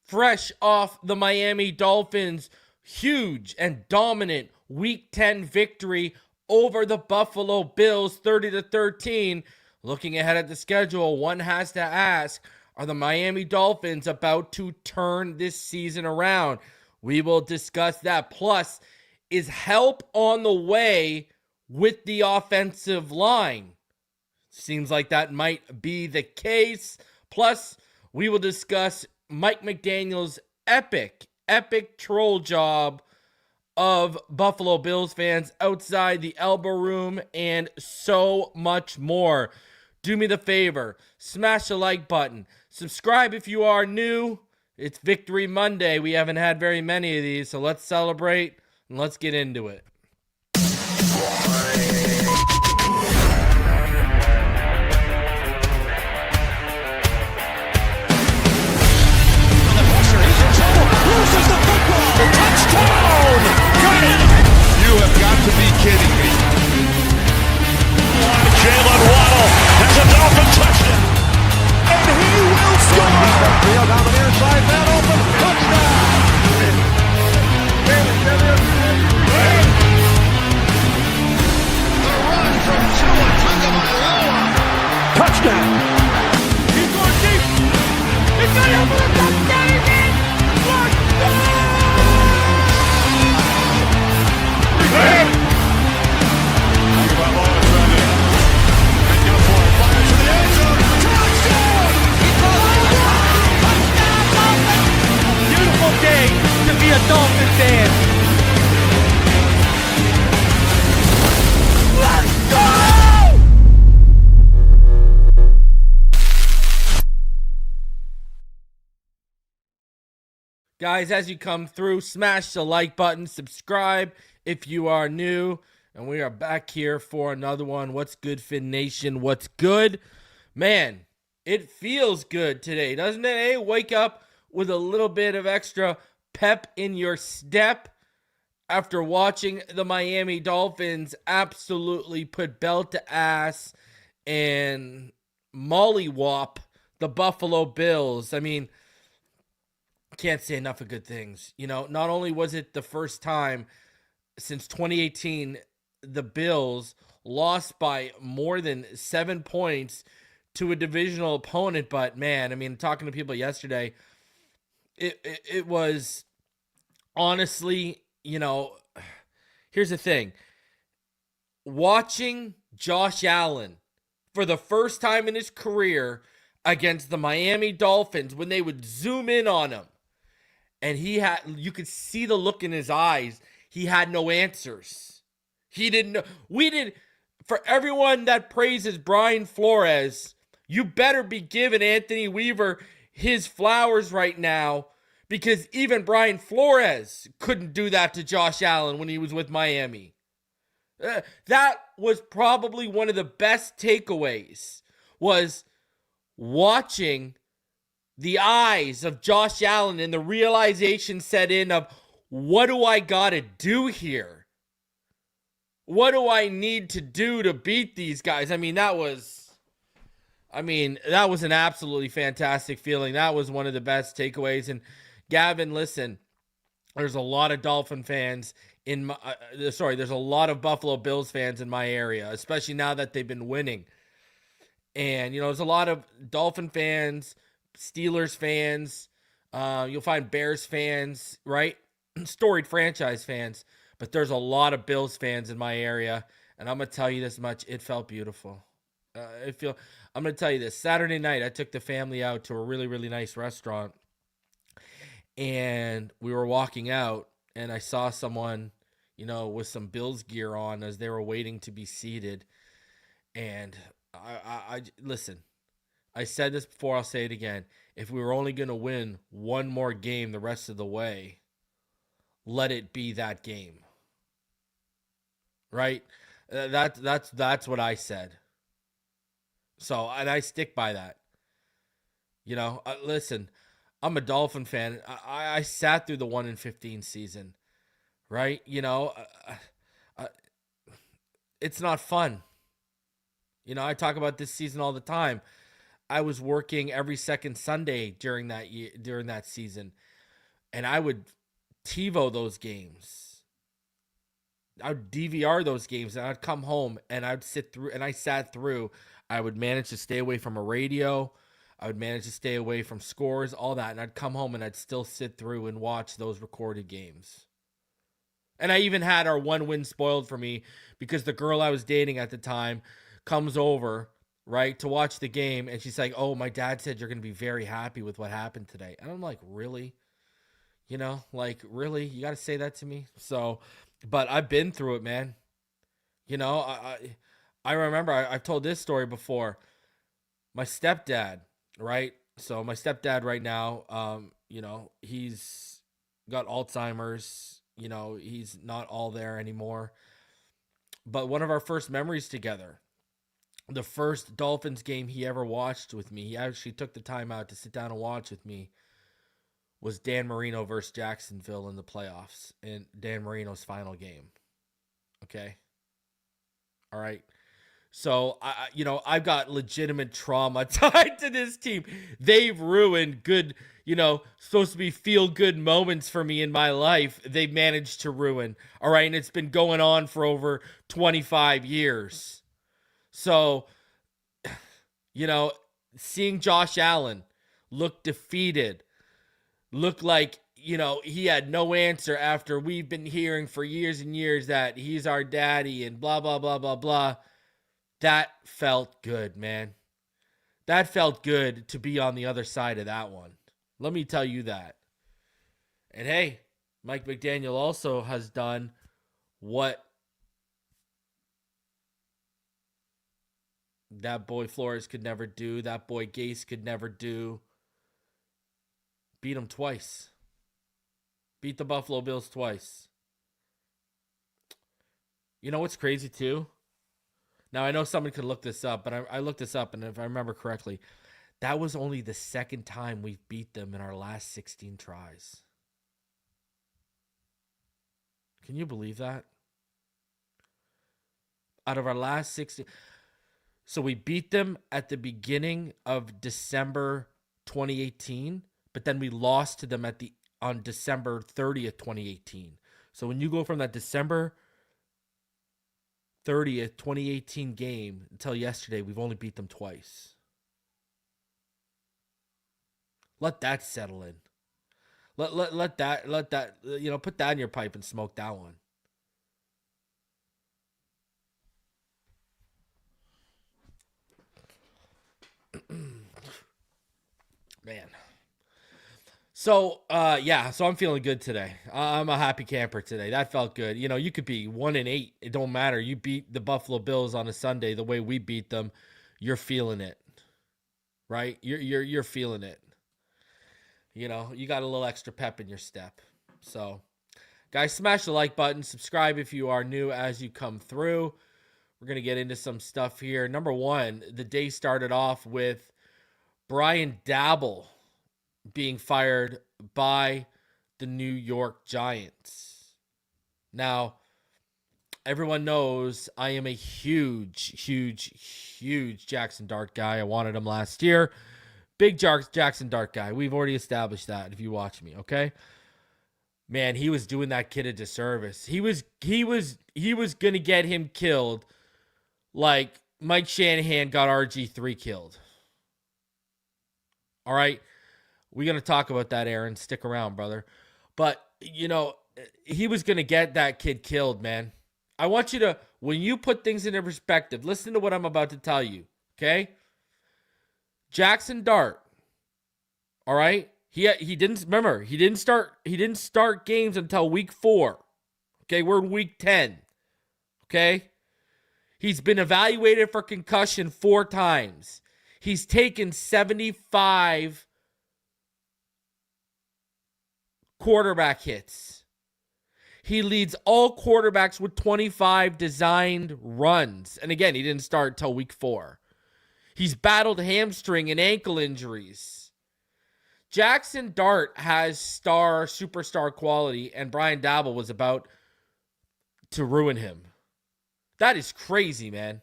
fresh off the Miami Dolphins' huge and dominant Week 10 victory over the Buffalo Bills, 30-13. Looking ahead at the schedule, one has to ask, are the Miami Dolphins about to turn this season around? We will discuss that. Plus, is help on the way with the offensive line? Seems like that might be the case. Plus, we will discuss Mike McDaniel's epic troll job of Buffalo Bills fans outside the Elbo Room and so much more. Do me the favor, smash the like button. Subscribe if you are new. It's Victory Monday. We haven't had very many of these, so let's celebrate and let's get into it. Touchdown! Got it! You have got to be kidding me. Jalen Waddle has a Dolphin touchdown. And he will score! Field down the near side, man open, touchdown! The run from Tua Tagovailoa. Touchdown! He's going deep. He's got it for the touchdown again! Touchdown! Beautiful day to be a Dolphin fan. Let's go! Guys, as you come through, smash the like button, subscribe if you are new, and we are back here for another one. What's good, Fin Nation? What's good? Man, it feels good today, doesn't it? Hey, wake up with a little bit of extra pep in your step after watching the Miami Dolphins absolutely put belt to ass and mollywop the Buffalo Bills. I mean, can't say enough of good things. You know, not only was it the first time since 2018 the Bills lost by more than 7 points to a divisional opponent, but man, I mean, talking to people yesterday, it was honestly, you know, here's the thing. Watching Josh Allen for the first time in his career against the Miami Dolphins, when they would zoom in on him, and you could see the look in his eyes. He had no answers. He didn't know. For everyone that praises Brian Flores, you better be giving Anthony Weaver his flowers right now, because even Brian Flores couldn't do that to Josh Allen when he was with Miami. That was probably one of the best takeaways, was watching the eyes of Josh Allen and the realization set in of, what do I got to do here? What do I need to do to beat these guys? I mean, that was an absolutely fantastic feeling. That was one of the best takeaways. And Gavin, listen, there's a lot of Dolphin fans there's a lot of Buffalo Bills fans in my area, especially now that they've been winning. And, you know, there's a lot of Dolphin fans, Steelers fans, you'll find Bears fans, right? Storied franchise fans, but there's a lot of Bills fans in my area, and I'm going to tell you this much, it felt beautiful. I'm going to tell you this, Saturday night, I took the family out to a really, really nice restaurant, and we were walking out, and I saw someone, you know, with some Bills gear on as they were waiting to be seated, and I listen, I said this before, I'll say it again. If we were only going to win one more game the rest of the way, let it be that game. Right? That's what I said. So, and I stick by that. You know, listen, I'm a Dolphin fan. I sat through the 1-15 season. Right? You know, it's not fun. You know, I talk about this season all the time. I was working every second Sunday during that season, and I would TiVo those games. I would DVR those games, and I'd come home and I'd sit through, and I sat through. I would manage to stay away from a radio. I would manage to stay away from scores, all that, and I'd come home and I'd still sit through and watch those recorded games. And I even had our one win spoiled for me because the girl I was dating at the time comes over, right, to watch the game, and she's like, "Oh, my dad said you're going to be very happy with what happened today." And I'm like, "Really? You know, like, really? You got to say that to me?" So, but I've been through it, man. You know, I remember I've told this story before. My stepdad, right? So my stepdad right now, you know, he's got Alzheimer's. You know, he's not all there anymore. But one of our first memories together, the first Dolphins game he ever watched with me, he actually took the time out to sit down and watch with me, was Dan Marino versus Jacksonville in the playoffs, and Dan Marino's final game. Okay. All right. So, you know, I've got legitimate trauma tied to this team. They've ruined good, you know, supposed to be feel-good moments for me in my life. They've managed to ruin. All right. And it's been going on for over 25 years. So, you know, seeing Josh Allen look defeated, look like, you know, he had no answer after we've been hearing for years and years that he's our daddy and blah, blah, blah, blah, blah. That felt good, man. That felt good to be on the other side of that one. Let me tell you that. And hey, Mike McDaniel also has done what that boy Flores could never do, that boy Gase could never do. Beat him twice. Beat the Buffalo Bills twice. You know what's crazy too? Now, I know someone could look this up, but I looked this up, and if I remember correctly, that was only the second time we've beat them in our last 16 tries. Can you believe that? Out of our last 16. So we beat them at the beginning of December 2018, but then we lost to them on December 30th, 2018. So when you go from that December 30th, 2018 game until yesterday, we've only beat them twice. Let that settle in. Let that, you know, put that in your pipe and smoke that one. Man. So, so I'm feeling good today. I'm a happy camper today. That felt good. You know, you could be 1-8. It don't matter. You beat the Buffalo Bills on a Sunday the way we beat them. You're feeling it, right? You're feeling it. You know, you got a little extra pep in your step. So, guys, smash the like button. Subscribe if you are new as you come through. We're going to get into some stuff here. Number one, the day started off with Brian Daboll being fired by the New York Giants. Now, everyone knows I am a huge Jackson Dart guy. I wanted him last year. Big Jackson Dart guy. We've already established that if you watch me, okay? Man, he was doing that kid a disservice. He was going to get him killed like Mike Shanahan got RG3 killed. All right? We're going to talk about that, Aaron. Stick around, brother. But, you know, he was going to get that kid killed, man. I want you to, when you put things into perspective, listen to what I'm about to tell you, okay? Jackson Dart, all right? He didn't start games until week 4. Okay, we're in week 10. Okay? He's been evaluated for concussion 4 times. He's taken 75 quarterback hits. He leads all quarterbacks with 25 designed runs. And again, he didn't start till week 4. He's battled hamstring and ankle injuries. Jackson Dart has superstar quality, and Brian Daboll was about to ruin him. That is crazy, man.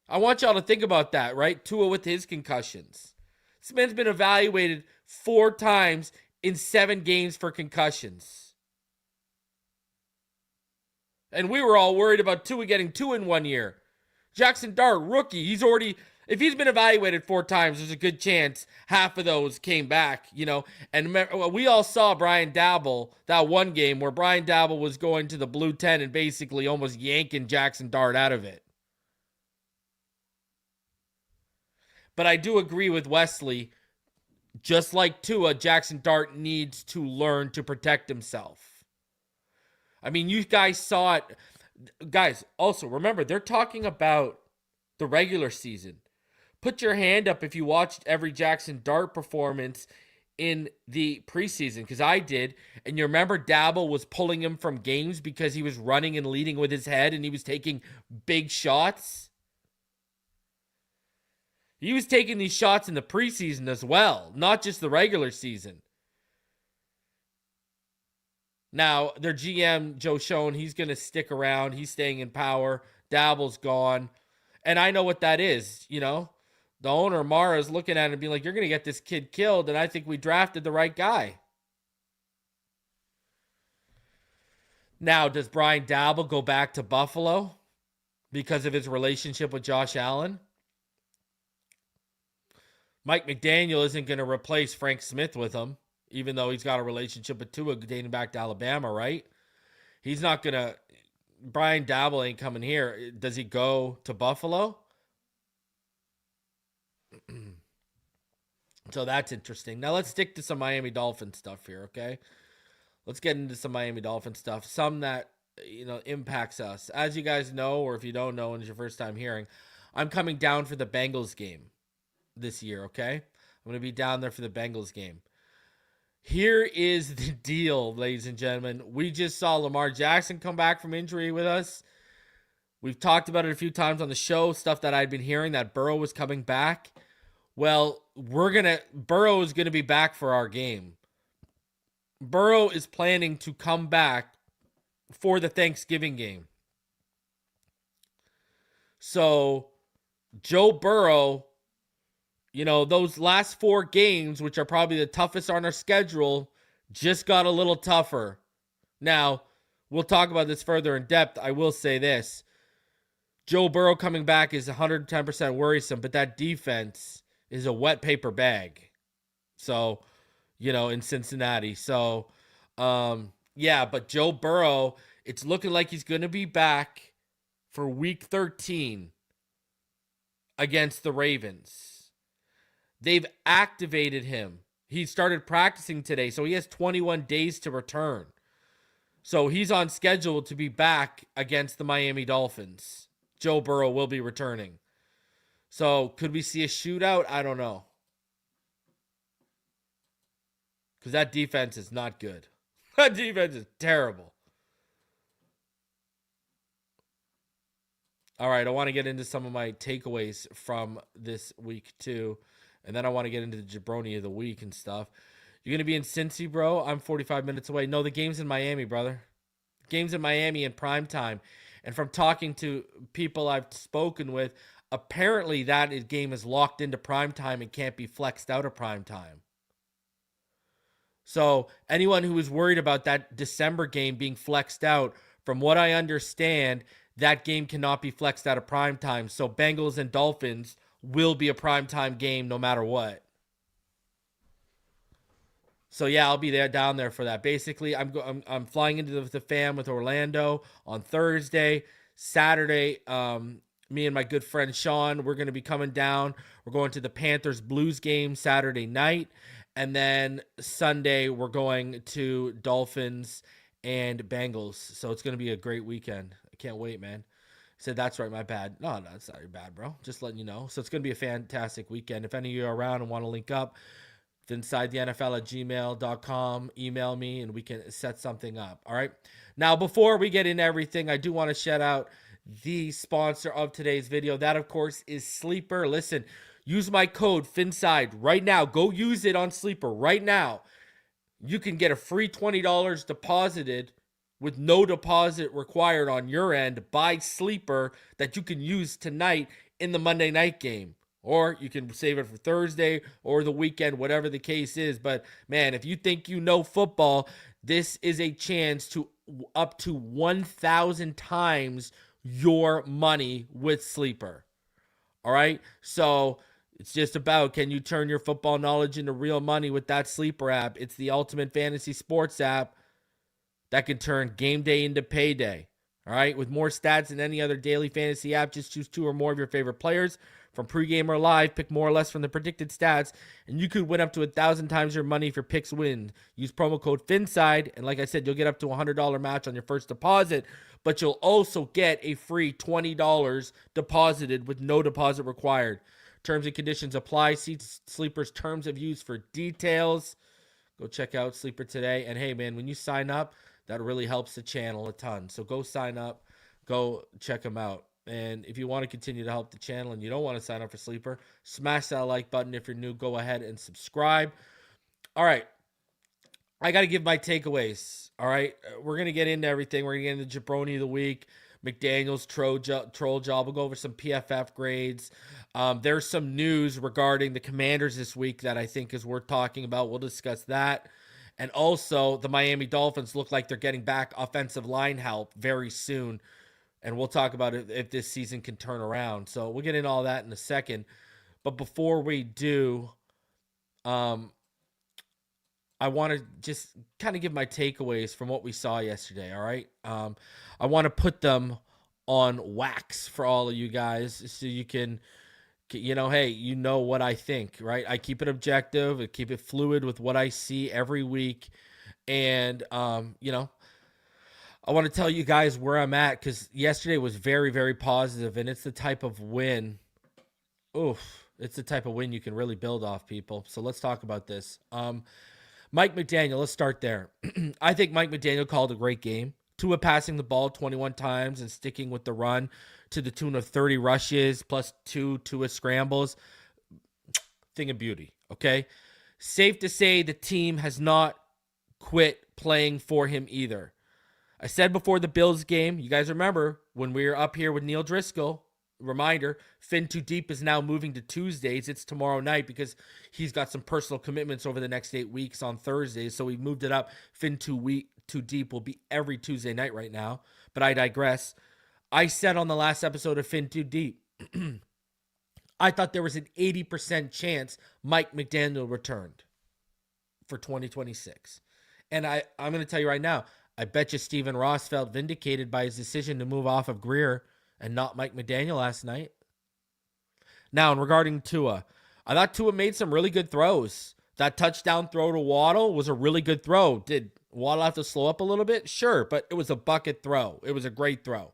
I want y'all to think about that, right? Tua with his concussions. This man's been evaluated 4 times in 7 games for concussions. And we were all worried about Tua getting 2 in 1 year. Jackson Dart, rookie, if he's been evaluated 4 times, there's a good chance half of those came back, And we all saw Brian Daboll, that one game where Brian Daboll was going to the blue 10 and basically almost yanking Jackson Dart out of it. But I do agree with Wesley. Just like Tua, Jackson Dart needs to learn to protect himself. I mean, you guys saw it. Guys, also remember, they're talking about the regular season. Put your hand up if you watched every Jackson Dart performance in the preseason, because I did. And you remember Daboll was pulling him from games because he was running and leading with his head and he was taking big shots. He was taking these shots in the preseason as well, not just the regular season. Now, their GM, Joe Schoen, he's going to stick around. He's staying in power. Daboll's gone. And I know what that is, The owner, Mara, is looking at it and being like, you're going to get this kid killed, and I think we drafted the right guy. Now, does Brian Daboll go back to Buffalo because of his relationship with Josh Allen? Mike McDaniel isn't going to replace Frank Smith with him, even though he's got a relationship with Tua dating back to Alabama, right? He's not going to... Brian Daboll ain't coming here. Does he go to Buffalo? So that's interesting. Now let's stick to some Miami Dolphins stuff here, okay? Let's get into some Miami Dolphins stuff. Some that, impacts us. As you guys know, or if you don't know and it's your first time hearing, I'm coming down for the Bengals game this year, okay? I'm going to be down there for the Bengals game. Here is the deal, ladies and gentlemen. We just saw Lamar Jackson come back from injury with us. We've talked about it a few times on the show, stuff that I'd been hearing, that Burrow was coming back. Well, Burrow is going to be back for our game. Burrow is planning to come back for the Thanksgiving game. So, Joe Burrow, those last 4 games, which are probably the toughest on our schedule, just got a little tougher. Now, we'll talk about this further in depth. I will say this. Joe Burrow coming back is 110% worrisome, but that defense is a wet paper bag. So, in Cincinnati. So, but Joe Burrow, it's looking like he's going to be back for week 13 against the Ravens. They've activated him. He started practicing today, so he has 21 days to return. So he's on schedule to be back against the Miami Dolphins. Joe Burrow will be returning. So could we see a shootout? I don't know. Because that defense is not good. That defense is terrible. All right, I want to get into some of my takeaways from this week too. And then I want to get into the Jabroni of the week and stuff. You're going to be in Cincy, bro? I'm 45 minutes away. No, the game's in Miami, brother. The game's in Miami in prime time. And from talking to people I've spoken with, apparently that game is locked into prime time and can't be flexed out of prime time. So anyone who is worried about that December game being flexed out, from what I understand, that game cannot be flexed out of prime time. So Bengals and Dolphins will be a primetime game no matter what. So yeah, I'll be down there for that. Basically, I'm flying into the fam with Orlando on Thursday. Saturday, me and my good friend Sean, we're going to be coming down. We're going to the Panthers Blues game Saturday night. And then Sunday, we're going to Dolphins and Bengals. So it's going to be a great weekend. I can't wait, man. Said, that's right, my bad. No, it's not your bad, bro. Just letting you know. So it's going to be a fantastic weekend. If any of you are around and want to link up, Phinside The NFL at gmail.com. Email me and we can set something up. All right. Now, before we get into everything, I do want to shout out the sponsor of today's video. That, of course, is Sleeper. Listen, use my code Phinside right now. Go use it on Sleeper right now. You can get a free $20 deposited with no deposit required on your end by Sleeper that you can use tonight in the Monday night game. Or you can save it for Thursday or the weekend, whatever the case is. But, man, if you think you know football, this is a chance to up to 1,000 times your money with Sleeper. All right? So it's just about, can you turn your football knowledge into real money with that Sleeper app? It's the ultimate fantasy sports app that can turn game day into payday. All right? With more stats than any other daily fantasy app, just choose 2 or more of your favorite players. From pregame or live, pick more or less from the predicted stats, and you could win up to 1,000 times your money if your picks win. Use promo code Phinside, and like I said, you'll get up to a $100 match on your first deposit, but you'll also get a free $20 deposited with no deposit required. Terms and conditions apply. See Sleeper's terms of use for details. Go check out Sleeper today. And hey, man, when you sign up, that really helps the channel a ton. So go sign up. Go check them out. And if you want to continue to help the channel and you don't want to sign up for Sleeper, smash that like button. If you're new, go ahead and subscribe. All right. I got to give my takeaways. All right. We're going to get into everything. We're going to get into Jabroni of the week, McDaniel's troll job. We'll go over some PFF grades. There's some news regarding the Commanders this week that I think is worth talking about. We'll discuss that. And also, the Miami Dolphins look like they're getting back offensive line help very soon. And we'll talk about it if this season can turn around. So we'll get into all that in a second. But before we do, I want to just kind of give my takeaways from what we saw yesterday, all right? I want to put them on wax for all of you guys so you can, hey, you know what I think, right? I keep it objective. I keep it fluid with what I see every week. And, I want to tell you guys where I'm at because yesterday was very, very positive, and it's the type of win. It's the type of win you can really build off, people. So let's talk about this. Mike McDaniel, let's start there. I think Mike McDaniel called a great game. Tua passing the ball 21 times and sticking with the run to the tune of 30 rushes plus 2 Tua scrambles. Thing of beauty, okay? Safe to say the team has not quit playing for him either. I said before the Bills game, you guys remember when we were up here with Neil Driscoll, reminder, Fin Too Deep is now moving to Tuesdays. It's tomorrow night because he's got some personal commitments over the next 8 weeks on Thursdays. So we moved it up. Fin Too Deep will be every Tuesday night right now. But I digress. I said on the last episode of Fin Too Deep, I thought there was an 80% chance Mike McDaniel returned for 2026. And I'm going to tell you right now, I bet you Stephen Ross felt vindicated by his decision to move off of Greer and not Mike McDaniel last night. Now, in regarding Tua, I thought Tua made some really good throws. That touchdown throw to Waddle was a really good throw. Did Waddle have to slow up a little bit? Sure, but it was a bucket throw. It was a great throw.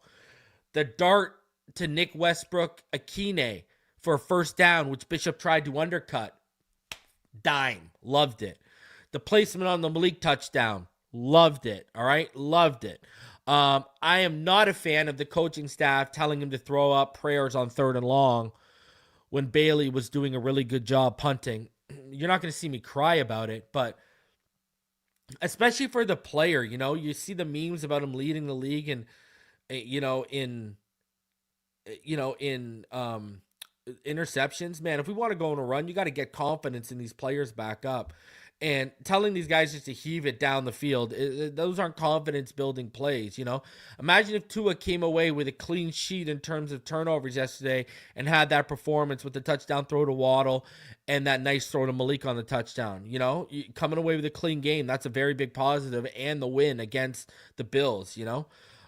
The dart to Nick Westbrook Akine for a first down, which Bishop tried to undercut. Dime. Loved it. The placement on the Malik touchdown. Loved it. All right? Loved it. I am not a fan of the coaching staff telling him to throw up prayers on 3rd and long when Bailey was doing a really good job punting. You're not going to see me cry about it, but especially for the player, you see the memes about him leading the league and, in interceptions. Man, if we want to go on a run, you got to get confidence in these players back up. And telling these guys just to heave it down the field, those aren't confidence-building plays, Imagine if Tua came away with a clean sheet in terms of turnovers yesterday and had that performance with the touchdown throw to Waddle and that nice throw to Malik on the touchdown. Coming away with a clean game, that's a very big positive, and the win against the Bills,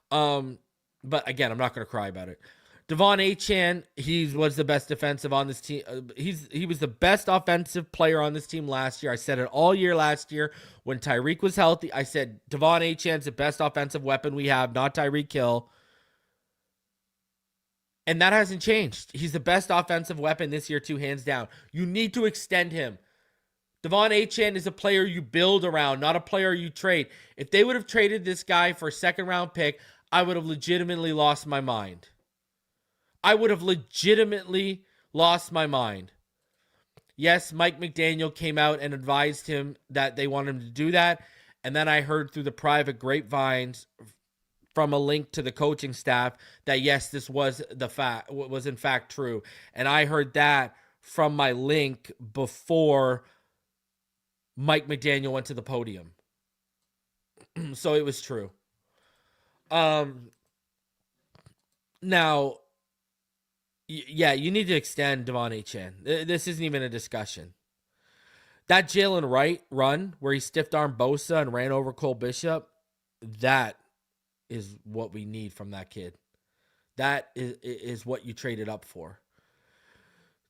But, again, I'm not going to cry about it. Devon Achane, he was the best defensive on this team. He was the best offensive player on this team last year. I said it all year last year when Tyreek was healthy. I said Devon Achane's the best offensive weapon we have, not Tyreek Hill. And that hasn't changed. He's the best offensive weapon this year, too, hands down. You need to extend him. Devon Achane is a player you build around, not a player you trade. If they would have traded this guy for a second-round pick, I would have legitimately lost my mind. Yes, Mike McDaniel came out and advised him that they want him to do that. And then I heard through the private grapevines from a link to the coaching staff that yes, this was in fact true. And I heard that from my link before Mike McDaniel went to the podium. So it was true. Now, yeah, you need to extend Devon Achane. This isn't even a discussion. That Jalen Wright run where he stiff-armed Bosa and ran over Cole Bishop, that is what we need from that kid. That is what you traded up for.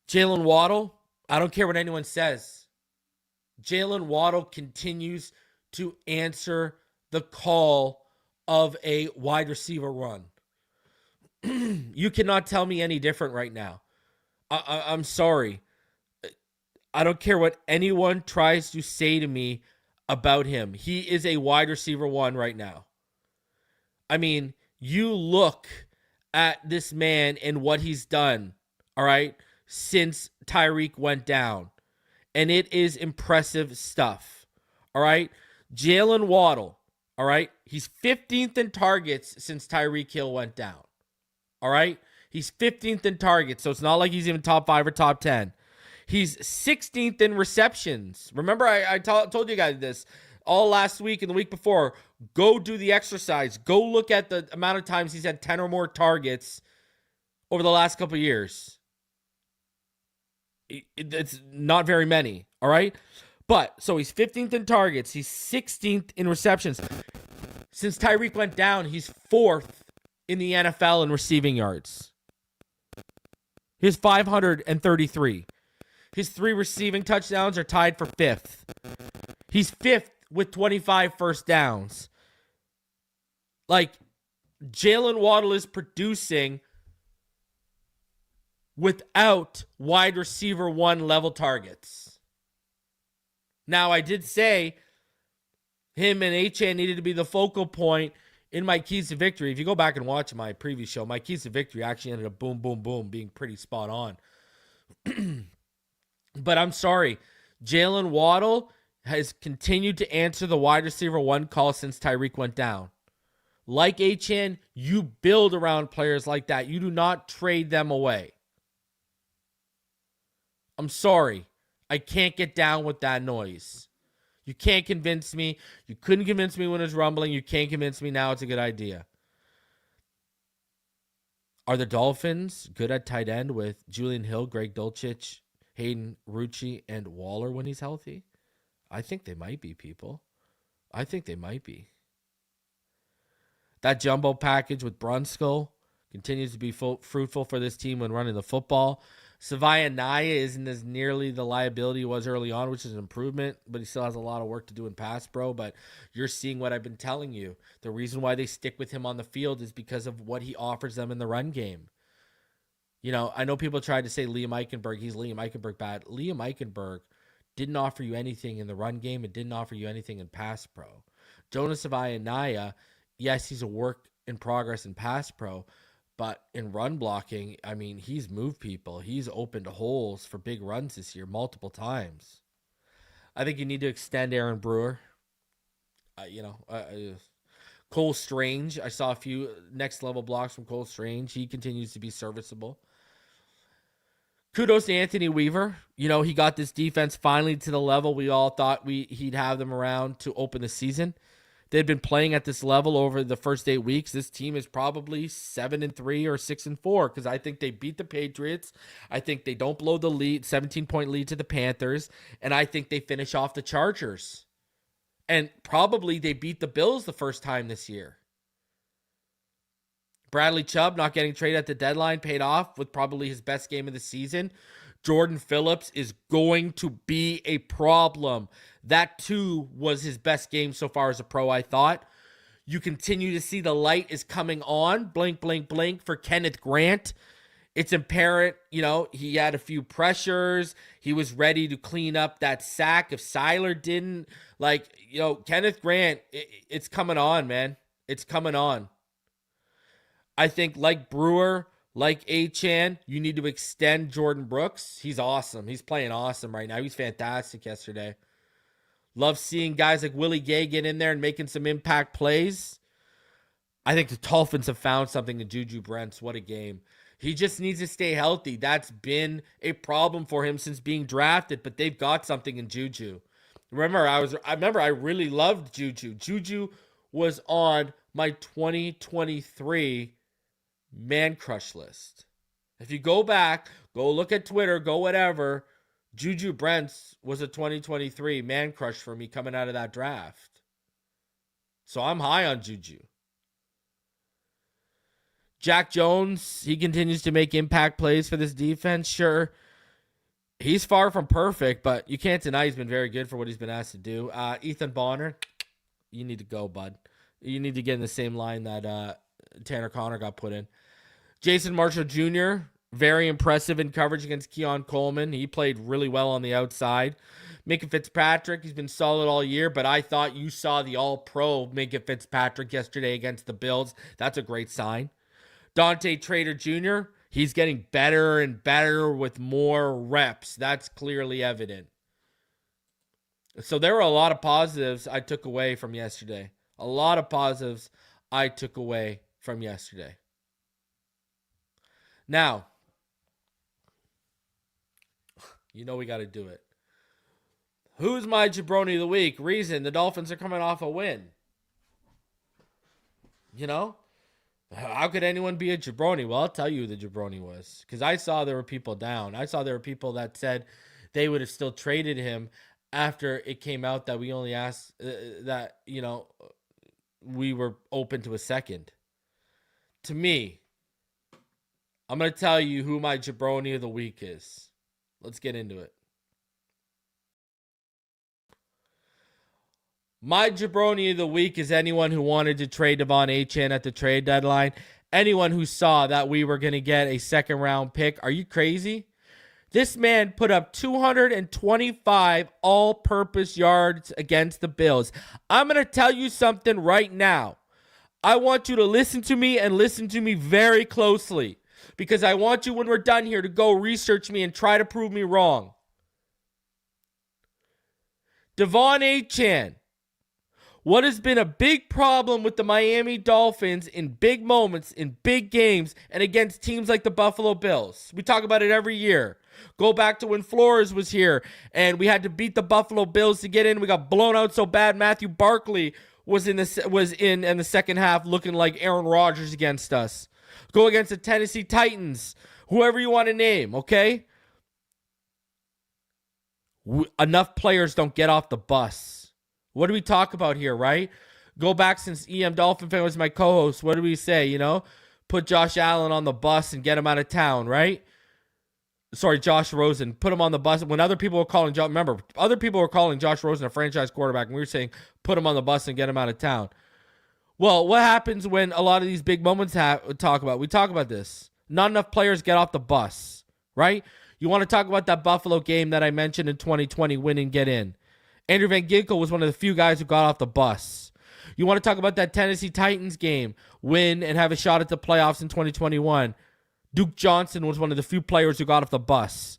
Jalen Waddle, I don't care what anyone says. Jalen Waddle continues to answer the call of a wide receiver run. You cannot tell me any different right now. I'm sorry. I don't care what anyone tries to say to me about him. He is a wide receiver one right now. I mean, you look at this man and what he's done, all right, since Tyreek went down. And it is impressive stuff, all right? Jalen Waddle, all right? He's 15th in targets since Tyreek Hill went down, all right? He's 15th in targets, so it's not like he's even top 5 or top 10. He's 16th in receptions. Remember, I told you guys this all last week and the week before. Go do the exercise. Go look at the amount of times he's had 10 or more targets over the last couple of years. It's not very many, all right? But, so he's 15th in targets. He's 16th in receptions. Since Tyreek went down, he's 4th in the NFL in receiving yards. He has 533. His 3 receiving touchdowns are tied for 5th. He's 5th with 25 first downs. Like, Jalen Waddle is producing without wide receiver 1 level targets. Now, I did say him and Achane needed to be the focal point in my keys to victory. If you go back and watch my previous show, my keys to victory actually ended up boom, boom, boom, being pretty spot on. But I'm sorry, Jalen Waddle has continued to answer the wide receiver 1 call since Tyreek went down. Like Achane, you build around players like that. You do not trade them away. I'm sorry. I can't get down with that noise. You can't convince me. You couldn't convince me when it was rumbling. You can't convince me now it's a good idea. Are the Dolphins good at tight end with Julian Hill, Greg Dulcich, Hayden Rucci, and Waller when he's healthy? I think they might be, people. I think they might be. That jumbo package with Brunskill continues to be fruitful for this team when running the football. Savaiya Naya isn't as nearly the liability he was early on, which is an improvement, but he still has a lot of work to do in pass pro. But you're seeing what I've been telling you. The reason why they stick with him on the field is because of what he offers them in the run game. You know, I know people tried to say Liam Eichenberg, he's Liam Eichenberg bad. Liam Eichenberg didn't offer you anything in the run game and didn't offer you anything in pass pro. Jonas Savaiya Naya, yes, he's a work in progress in pass pro, but in run blocking, I mean, he's moved people. He's opened holes for big runs this year multiple times. I think you need to extend Aaron Brewer. Cole Strange. I saw a few next level blocks from Cole Strange. He continues to be serviceable. Kudos to Anthony Weaver. You know, he got this defense finally to the level we all thought he'd have them around to open the season. They've been playing at this level over the first 8 weeks. This team is probably 7-3 or 6-4 because I think they beat the Patriots. I think they don't blow the lead, 17-point lead to the Panthers, and I think they finish off the Chargers. And probably they beat the Bills the first time this year. Bradley Chubb not getting traded at the deadline paid off with probably his best game of the season. Jordan Phillips is going to be a problem. That too was his best game so far as a pro, I thought. You continue to see the light is coming on. Blink, blink, blink for Kenneth Grant. It's apparent, you know, he had a few pressures. He was ready to clean up that sack if Seiler didn't. Like, you know, Kenneth Grant, it's coming on, man. It's coming on. I think like Brewer, like Achane, you need to extend Jordan Brooks. He's awesome. He's playing awesome right now. He was fantastic yesterday. Love seeing guys like Willie Gay get in there and making some impact plays. I think the Dolphins have found something in Juju Brents. What a game. He just needs to stay healthy. That's been a problem for him since being drafted, but they've got something in Juju. I really loved Juju. Juju was on my 2023 man crush list. If you go back, go look at Twitter, go whatever, Juju Brents was a 2023 man crush for me coming out of that draft. So I'm high on Juju. Jack Jones, he continues to make impact plays for this defense. Sure, he's far from perfect, but you can't deny he's been very good for what he's been asked to do. Ethan Bonner, you need to go, bud. You need to get in the same line that Tanner Connor got put in. Jason Marshall Jr., very impressive in coverage against Keon Coleman. He played really well on the outside. Minka Fitzpatrick, he's been solid all year, but I thought you saw the all-pro Minka Fitzpatrick yesterday against the Bills. That's a great sign. Dante Trader Jr., he's getting better and better with more reps. That's clearly evident. So there were a lot of positives I took away from yesterday. A lot of positives I took away from yesterday. Now, you know we got to do it. Who's my jabroni of the week? Reason, the Dolphins are coming off a win. You know? How could anyone be a jabroni? Well, I'll tell you who the jabroni was. Because I saw there were people down. I saw there were people that said they would have still traded him after it came out that we only asked that, you know, we were open to a second. To me, I'm going to tell you who my jabroni of the week is. Let's get into it. My jabroni of the week is anyone who wanted to trade De'Von Achane at the trade deadline. Anyone who saw that we were going to get a second round pick. Are you crazy? This man put up 225 all-purpose yards against the Bills. I'm going to tell you something right now. I want you to listen to me and listen to me very closely. Because I want you, when we're done here, to go research me and try to prove me wrong. De'Von Achane. What has been a big problem with the Miami Dolphins in big moments, in big games, and against teams like the Buffalo Bills. We talk about it every year. Go back to when Flores was here, and we had to beat the Buffalo Bills to get in. We got blown out so bad, Matthew Barkley was in the second half looking like Aaron Rodgers against us. Go against the Tennessee Titans, whoever you want to name, okay? Enough players don't get off the bus. What do we talk about here, right? Go back since EM Dolphin fan was my co-host. What do we say, you know? Put Josh Allen on the bus and get him out of town, right? Sorry, Josh Rosen. Put him on the bus. When other people were calling, remember, other people were calling Josh Rosen a franchise quarterback, and we were saying, put him on the bus and get him out of town. Well, what happens when a lot of these big moments we talk about this. Not enough players get off the bus, right? You want to talk about that Buffalo game that I mentioned in 2020, win and get in. Andrew Van Ginkel was one of the few guys who got off the bus. You want to talk about that Tennessee Titans game, win and have a shot at the playoffs in 2021. Duke Johnson was one of the few players who got off the bus.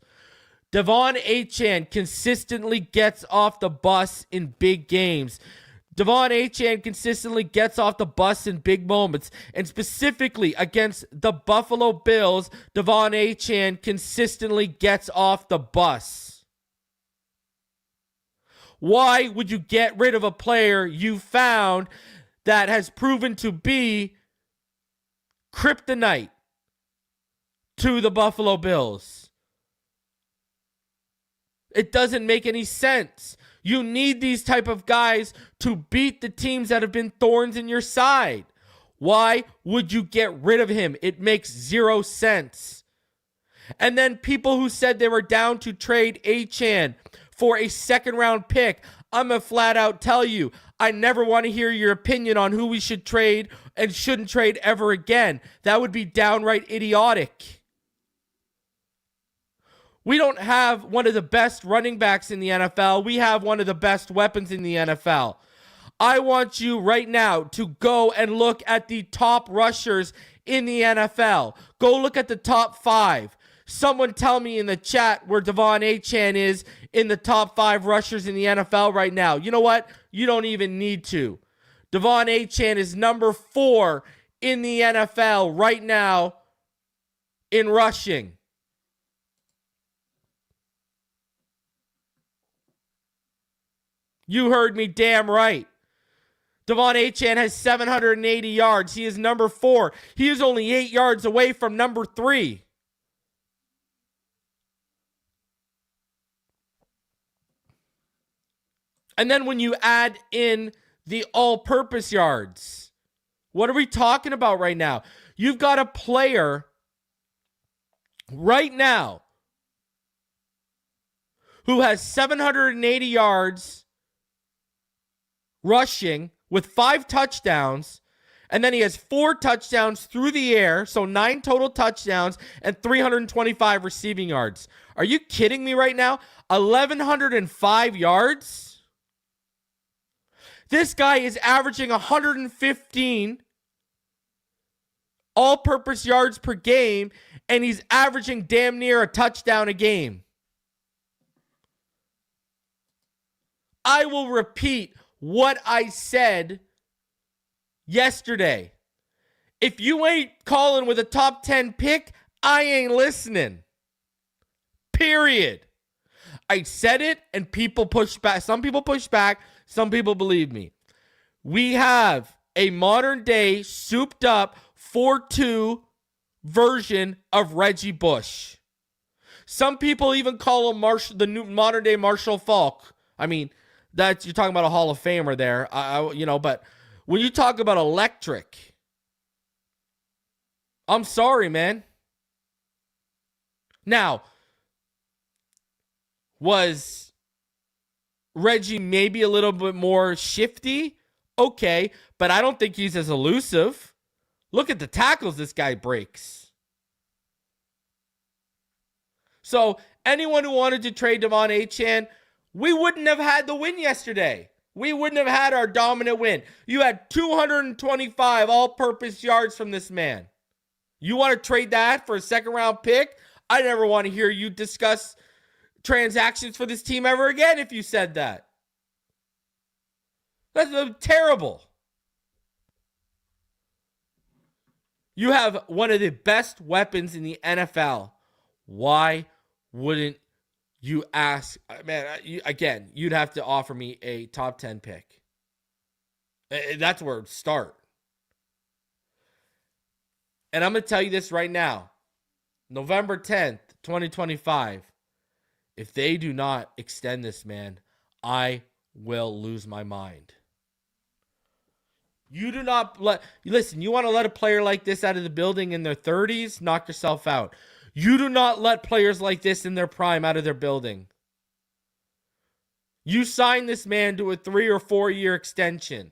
De'Von Achane consistently gets off the bus in big games. De'Von Achane consistently gets off the bus in big moments. And specifically against the Buffalo Bills, De'Von Achane consistently gets off the bus. Why would you get rid of a player you found that has proven to be kryptonite to the Buffalo Bills? It doesn't make any sense. You need these type of guys to beat the teams that have been thorns in your side. Why would you get rid of him? It makes zero sense. And then people who said they were down to trade Achane for a second-round pick, I'm going to flat out tell you, I never want to hear your opinion on who we should trade and shouldn't trade ever again. That would be downright idiotic. We don't have one of the best running backs in the NFL. We have one of the best weapons in the NFL. I want you right now to go and look at the top rushers in the NFL. Go look at the top 5. Someone tell me in the chat where De'Von Achane is in the top 5 rushers in the NFL right now. You know what? You don't even need to. De'Von Achane is number 4 in the NFL right now in rushing. You heard me damn right. De'Von Achane has 780 yards. He is number 4. He is only 8 yards away from number 3. And then when you add in the all-purpose yards, what are we talking about right now? You've got a player right now who has 780 yards rushing with 5 touchdowns, and then he has 4 touchdowns through the air, so 9 total touchdowns and 325 receiving yards. Are you kidding me right now? 1,105 yards? This guy is averaging 115 all-purpose yards per game, and he's averaging damn near a touchdown a game. I will repeat what I said yesterday. If you ain't calling with a top 10 pick, I ain't listening. Period. I said it and people pushed back. Some people pushed back. Some people believe me. We have a modern day souped up 4-2 version of Reggie Bush. Some people even call him the new modern day Marshall Faulk. I mean, you're talking about a Hall of Famer there, but when you talk about electric, I'm sorry, man. Now, was Reggie maybe a little bit more shifty? Okay, but I don't think he's as elusive. Look at the tackles this guy breaks. So, anyone who wanted to trade De'Von Achane, we wouldn't have had the win yesterday. We wouldn't have had our dominant win. You had 225 all-purpose yards from this man. You want to trade that for a second-round pick? I never want to hear you discuss transactions for this team ever again if you said that. That's terrible. You have one of the best weapons in the NFL. Why wouldn't you ask? Man, you'd have to offer me a top 10 pick. That's where it would start. And I'm going to tell you this right now. November 10th, 2025. If they do not extend this man, I will lose my mind. You do not listen, you want to let a player like this out of the building in their 30s? Knock yourself out. You do not let players like this in their prime out of their building. You sign this man to a 3 or 4 year extension.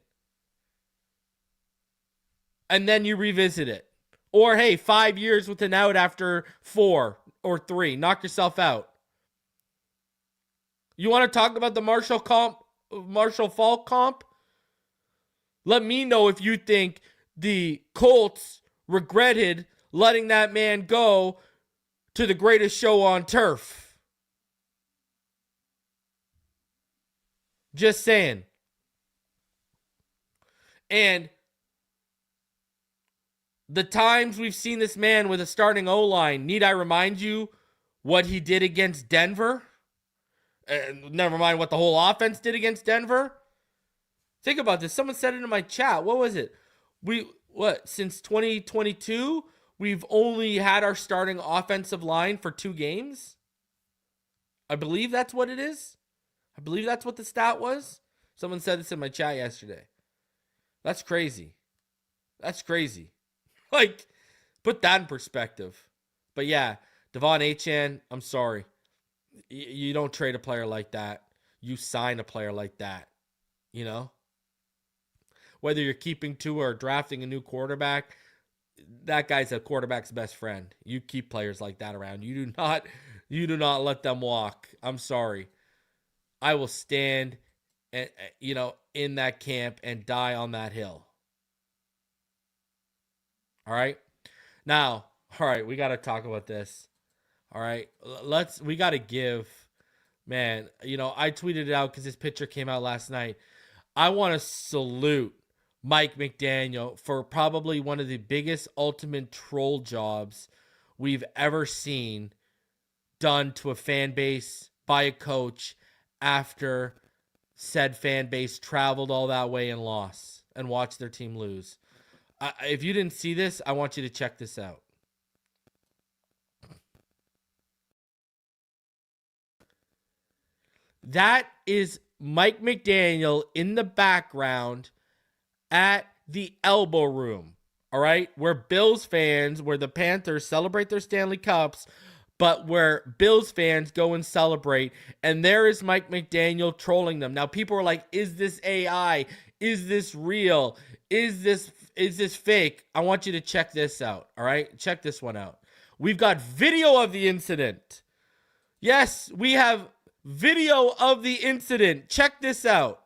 And then you revisit it. Or, hey, 5 years with an out after 4 or 3. Knock yourself out. You want to talk about the Marshall Faulk comp? Let me know if you think the Colts regretted letting that man go to the greatest show on turf. Just saying. And the times we've seen this man with a starting O-line, need I remind you what he did against Denver? Never mind what the whole offense did against Denver. Think about this. Someone said it in my chat. What was it? Since 2022, we've only had our starting offensive line for 2 games? I believe that's what it is. I believe that's what the stat was. Someone said this in my chat yesterday. That's crazy. That's crazy. Like, put that in perspective. But yeah, De'Von Achane, I'm sorry. You don't trade a player like that. You sign a player like that. You know? Whether you're keeping Tua or drafting a new quarterback, that guy's a quarterback's best friend. You keep players like that around. You do not let them walk. I'm sorry. I will stand in that camp and die on that hill. All right? Now, all right, we got to talk about this. All right? We got to give, man, I tweeted it out because this picture came out last night. I want to salute Mike McDaniel for probably one of the biggest ultimate troll jobs we've ever seen done to a fan base by a coach after said fan base traveled all that way and lost and watched their team lose. If you didn't see this, I want you to check this out. That is Mike McDaniel in the background at the Elbo Room, all right? Where Bills fans, where the Panthers celebrate their Stanley Cups, but where Bills fans go and celebrate. And there is Mike McDaniel trolling them. Now, people are like, is this AI? Is this real? Is this fake? I want you to check this out, all right? Check this one out. We've got video of the incident. Yes, we have video of the incident. Check this out.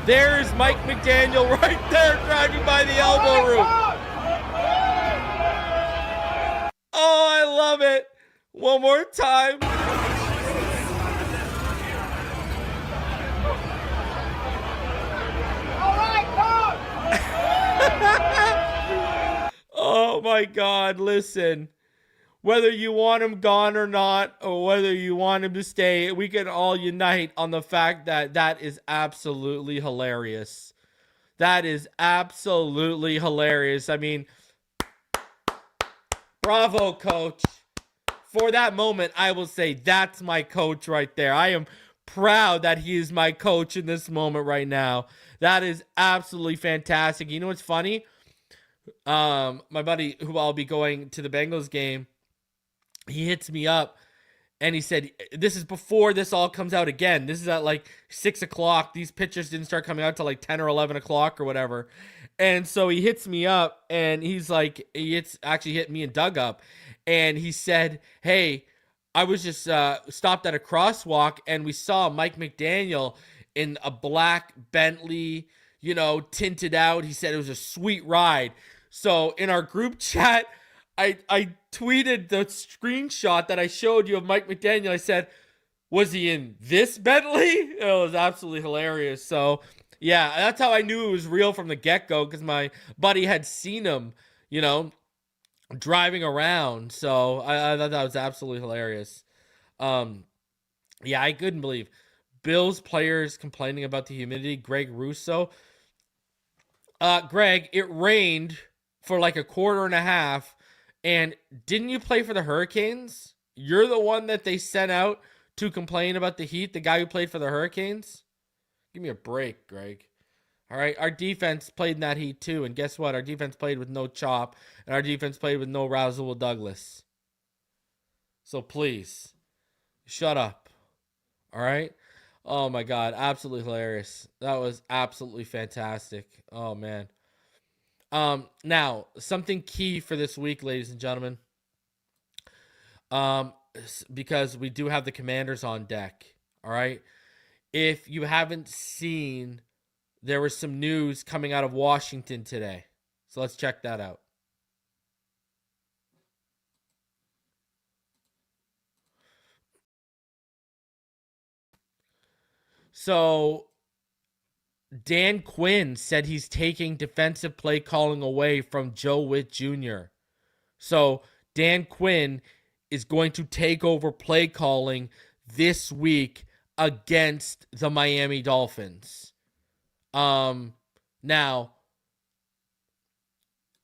There's Mike McDaniel right there driving by the Elbo Room. Oh, I love it. One more time. Oh my God, listen. Whether you want him gone or not, or whether you want him to stay, we can all unite on the fact that that is absolutely hilarious. That is absolutely hilarious. I mean, bravo, coach. For that moment, I will say that's my coach right there. I am proud that he is my coach in this moment right now. That is absolutely fantastic. You know what's funny? My buddy, who I'll be going to the Bengals game, he hits me up and he said, this is before this all comes out again. This is at like 6 o'clock. These pictures didn't start coming out till like 10 or 11 o'clock or whatever. And so he hits me up and he's like, actually hit me and Doug up. And he said, hey, I was just stopped at a crosswalk and we saw Mike McDaniel in a black Bentley, tinted out. He said it was a sweet ride. So in our group chat, I tweeted the screenshot that I showed you of Mike McDaniel. I said, was he in this Bentley? It was absolutely hilarious. So, yeah, that's how I knew it was real from the get-go, because my buddy had seen him, driving around. So I thought that was absolutely hilarious. Yeah, I couldn't believe Bills players complaining about the humidity. Greg Russo. Greg, it rained for like a quarter and a half. And didn't you play for the Hurricanes? You're the one that they sent out to complain about the heat, the guy who played for the Hurricanes? Give me a break, Greg. All right, our defense played in that heat too. And guess what? Our defense played with no Chop. And our defense played with no Rasul Douglas. So please, shut up. All right? Oh my God, absolutely hilarious. That was absolutely fantastic. Oh man. Now, something key for this week, ladies and gentlemen, because we do have the Commanders on deck, all right? If you haven't seen, there was some news coming out of Washington today. So let's check that out. So Dan Quinn said he's taking defensive play calling away from Joe Witt Jr. So Dan Quinn is going to take over play calling this week against the Miami Dolphins. Now,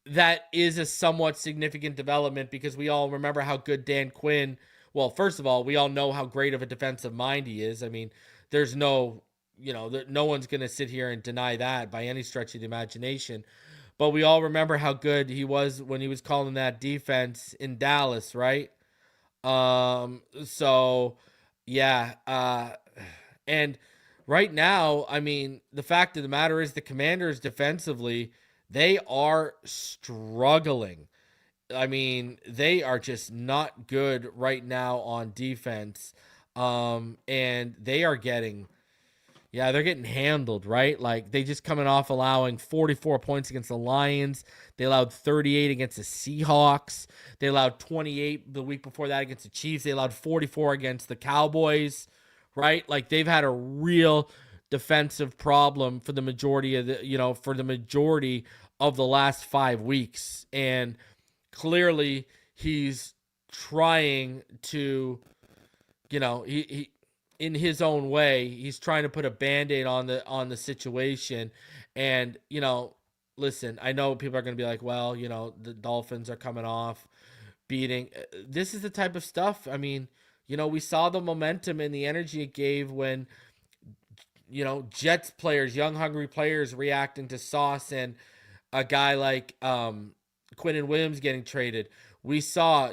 that is a somewhat significant development because we all remember how good Dan Quinn, well, first of all, we all know how great of a defensive mind he is. I mean, there's no one's going to sit here and deny that by any stretch of the imagination. But we all remember how good he was when he was calling that defense in Dallas, right? So, yeah. And right now, I mean, the fact of the matter is the Commanders defensively, they are struggling. I mean, they are just not good right now on defense. And they are getting... Yeah, they're getting handled, right? Like, they just coming off allowing 44 points against the Lions. They allowed 38 against the Seahawks. They allowed 28 the week before that against the Chiefs. They allowed 44 against the Cowboys, right? Like they've had a real defensive problem for the majority of the last 5 weeks. And clearly he's trying to, he in his own way, he's trying to put a Band-Aid on the situation. And, listen, I know people are going to be like, well, the Dolphins are coming off beating. This is the type of stuff. I mean, we saw the momentum and the energy it gave when, Jets players, young, hungry players reacting to Sauce and a guy like Quinn and Williams getting traded. We saw,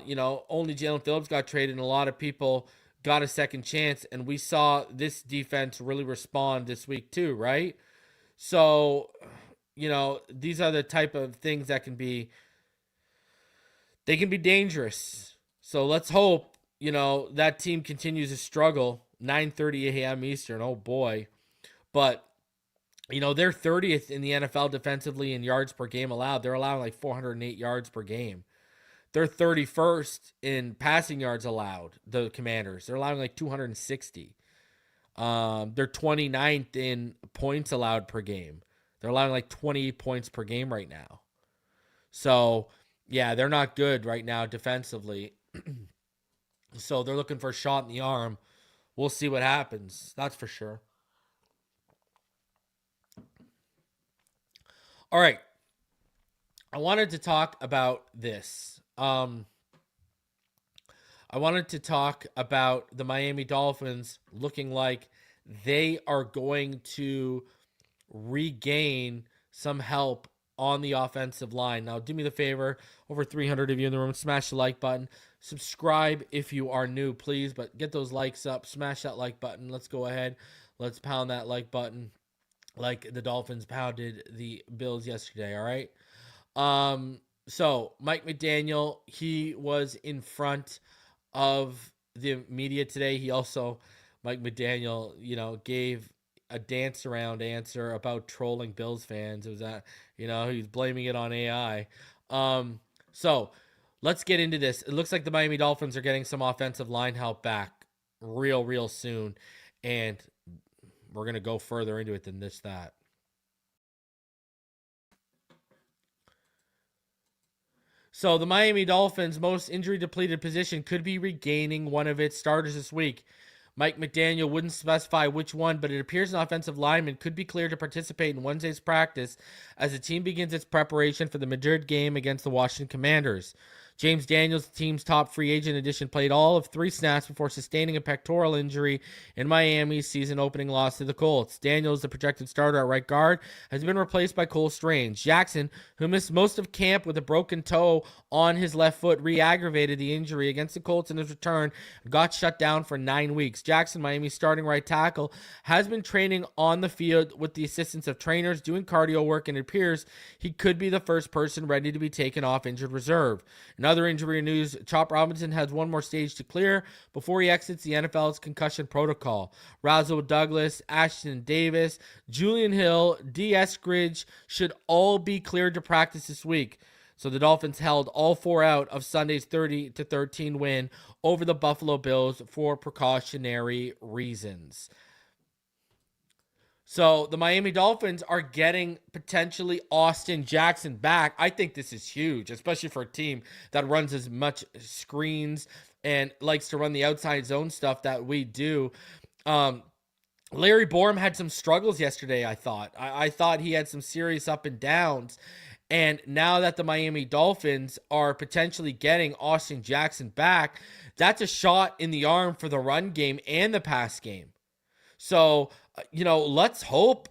only Jalen Phillips got traded and a lot of people got a second chance. And we saw this defense really respond this week too, right? So, these are the type of things that can be dangerous. So let's hope, that team continues to struggle. 9:30 a.m. Eastern. Oh boy. But, they're 30th in the NFL defensively in yards per game allowed. They're allowing like 408 yards per game. They're 31st in passing yards allowed, the Commanders. They're allowing like 260. They're 29th in points allowed per game. They're allowing like 20 points per game right now. So, yeah, they're not good right now defensively. So they're looking for a shot in the arm. We'll see what happens. That's for sure. All right. I wanted to talk about this. I wanted to talk about the Miami Dolphins looking like they are going to regain some help on the offensive line. Now, do me the favor, over 300 of you in the room, smash the like button. Subscribe if you are new, please, but get those likes up. Smash that like button. Let's go ahead. Let's pound that like button like the Dolphins pounded the Bills yesterday, all right? So Mike McDaniel, he was in front of the media today. He also, Mike McDaniel, gave a dance around answer about trolling Bills fans. It was that, he was blaming it on AI. So let's get into this. It looks like the Miami Dolphins are getting some offensive line help back real soon. And we're going to go further into it than that. So the Miami Dolphins' most injury-depleted position could be regaining one of its starters this week. Mike McDaniel wouldn't specify which one, but it appears an offensive lineman could be cleared to participate in Wednesday's practice as the team begins its preparation for the Madrid game against the Washington Commanders. James Daniels, the team's top free agent addition, played all of 3 snaps before sustaining a pectoral injury in Miami's season-opening loss to the Colts. Daniels, the projected starter at right guard, has been replaced by Cole Strange. Jackson, who missed most of camp with a broken toe on his left foot, re-aggravated the injury against the Colts in his return and got shut down for 9 weeks. Jackson, Miami's starting right tackle, has been training on the field with the assistance of trainers, doing cardio work, and it appears he could be the first person ready to be taken off injured reserve. Another injury news, Chop Robinson has one more stage to clear before he exits the NFL's concussion protocol. Rasul Douglas, Ashton Davis, Julian Hill, D. Eskridge should all be cleared to practice this week. So the Dolphins held all 4 out of Sunday's 30-13 win over the Buffalo Bills for precautionary reasons. So the Miami Dolphins are getting potentially Austin Jackson back. I think this is huge, especially for a team that runs as much screens and likes to run the outside zone stuff that we do. Larry Borom had some struggles yesterday, I thought. I thought he had some serious up and downs. And now that the Miami Dolphins are potentially getting Austin Jackson back, that's a shot in the arm for the run game and the pass game. So, let's hope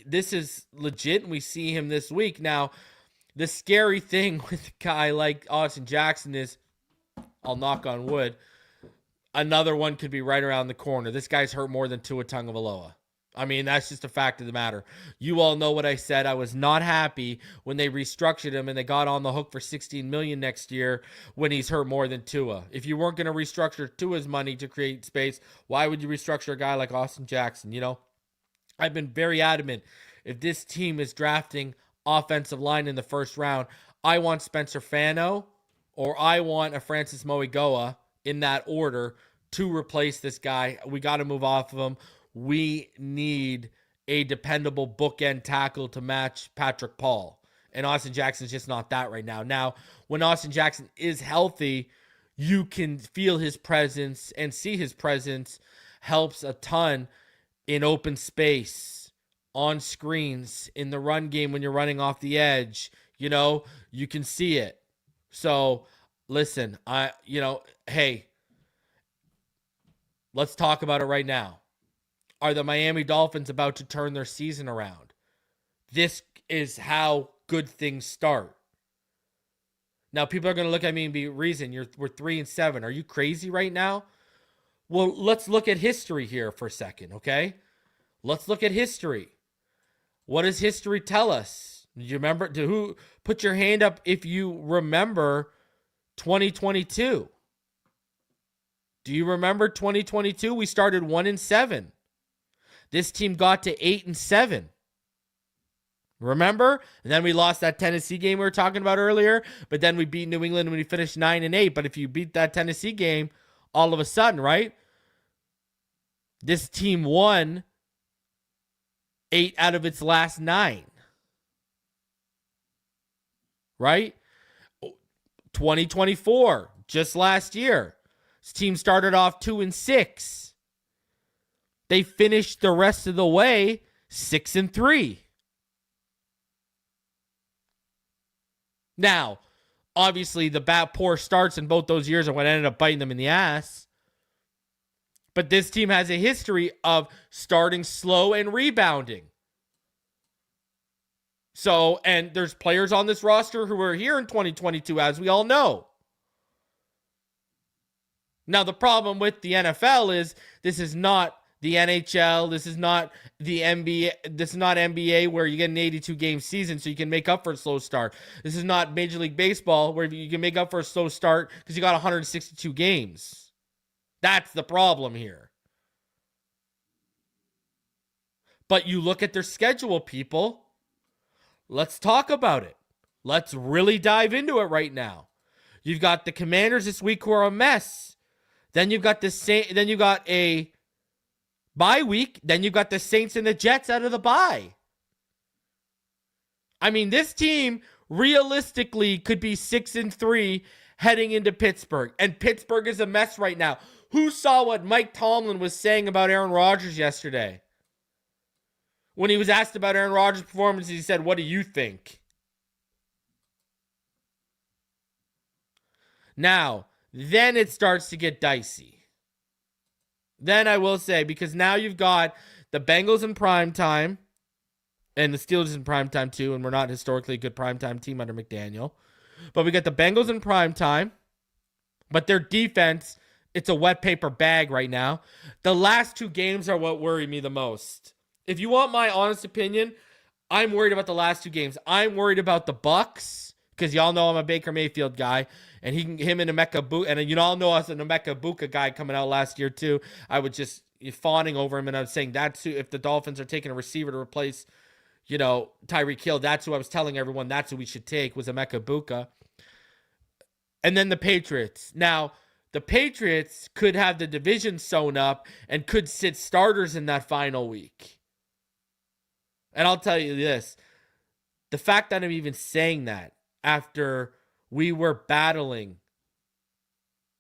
this is legit and we see him this week. Now, the scary thing with a guy like Austin Jackson is, I'll knock on wood, another one could be right around the corner. This guy's hurt more than Tua Tagovailoa. I mean, that's just a fact of the matter. You all know what I said. I was not happy when they restructured him and they got on the hook for $16 million next year when he's hurt more than Tua. If you weren't going to restructure Tua's money to create space, why would you restructure a guy like Austin Jackson? I've been very adamant. If this team is drafting offensive line in the first round, I want Spencer Fano or I want a Francis Moigoa in that order to replace this guy. We got to move off of him. We need a dependable bookend tackle to match Patrick Paul. And Austin Jackson's just not that right now. Now, when Austin Jackson is healthy, you can feel his presence and see his presence helps a ton in open space, on screens, in the run game when you're running off the edge. You can see it. So, listen, hey, let's talk about it right now. Are the Miami Dolphins about to turn their season around? This is how good things start. Now, people are going to look at me and be, Reason, we're 3-7. Are you crazy right now? Well, let's look at history here for a second, okay? Let's look at history. What does history tell us? Do you remember? Put your hand up if you remember 2022. Do you remember 2022? We started 1-7. This team got to 8-7. Remember? And then we lost that Tennessee game we were talking about earlier. But then we beat New England when we finished 9-8. But if you beat that Tennessee game, all of a sudden, right? This team won 8 out of its last 9. Right? 2024, just last year. This team started off 2-6. They finished the rest of the way 6-3. Now, obviously, the poor starts in both those years are what ended up biting them in the ass. But this team has a history of starting slow and rebounding. So, and there's players on this roster who were here in 2022, as we all know. Now, the problem with the NFL is this is not the NHL. This is not the NBA. This is not NBA where you get an 82-game season so you can make up for a slow start. This is not Major League Baseball where you can make up for a slow start because you got 162 games. That's the problem here. But you look at their schedule, people. Let's talk about it. Let's really dive into it right now. You've got the Commanders this week who are a mess. Then you've got Then you got a bye week. Then you've got the Saints and the Jets out of the bye. I mean, this team realistically could be 6-3 heading into Pittsburgh. And Pittsburgh is a mess right now. Who saw what Mike Tomlin was saying about Aaron Rodgers yesterday? When he was asked about Aaron Rodgers' performance, he said, "What do you think?" Now, then it starts to get dicey. Then I will say, because now you've got the Bengals in prime time and the Steelers in prime time too, and we're not historically a good prime time team under McDaniel. But we got the Bengals in prime time, but their defense, it's a wet paper bag right now. The last 2 games are what worry me the most. If you want my honest opinion, I'm worried about the last 2 games. I'm worried about the Bucs, because y'all know I'm a Baker Mayfield guy, and him and Emeka Buka, and you all know us an Emeka Buka guy coming out last year too. I was just fawning over him, and I was saying that's who, if the Dolphins are taking a receiver to replace, Tyreek Hill, that's who I was telling everyone that's who we should take, was Emeka Buka. And then the Patriots. Now, the Patriots could have the division sewn up and could sit starters in that final week. And I'll tell you this, the fact that I'm even saying that after we were battling